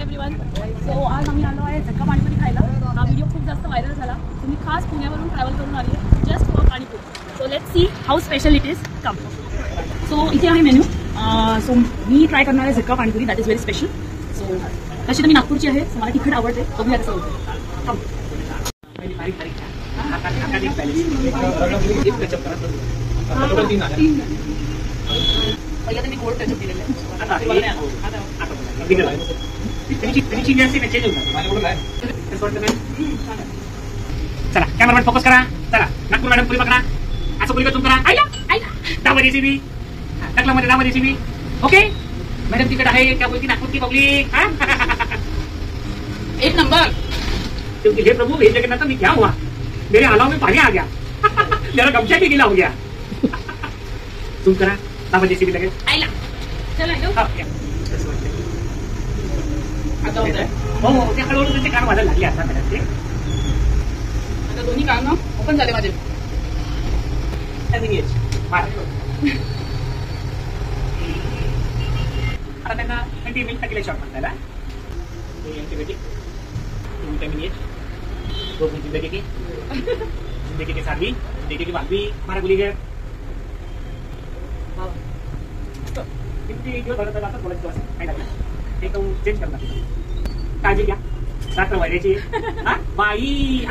Everyone. So आज आम्ही आलो आहे झक्का पाणीपुरी खायला. हा व्हिडिओ खूप जास्त व्हायरल झाला. तुम्ही खास पुण्यावरून ट्रॅव्हल करून आली आहे just for panipuri. So let's see how special it is. Come. So इथे आहे मेन्यू. सो मी ट्राय करणार आहे झक्का panipuri. That is very special. So तशी तर मी नागपूरची आहे. सो मला तिखट आवडते. बघूया कसं होतं. कम. पहिला तर मी गोल्ड टचअप दिलेलं चला कॅमेरामॅन फोकस करा. चला नागपूर मॅडम पुरी बघा. असं पुरी तुम करा. दाबा जेसीबी टकलामध्ये दाबा जेसीबी. ओके मॅडम तिकट आहे क्या बोलती नागपूर की पब्लिक. एक नंबर. क्योंकि हे प्रभु हे जगन्नाथ में क्या हुआ, मेरे हालाव में पानी आ गया. मेरा गमछा भी गीला हो गया. तुम करा दाबा जेसीबी लगे. चला हो ते हळूहळू त्यांचे कान वाजायला लागले आता मॅडम. ते आता दोन्ही कान ओपन झाले माझे. आता त्यांना 20 मिनिट टाकले शॉट म्हणतायला. जिंदगी के साथी जिंदगी की बात भी हमारा गुली गया. चेंज करणार काळजी घ्या. रात्र व्हायची बाई.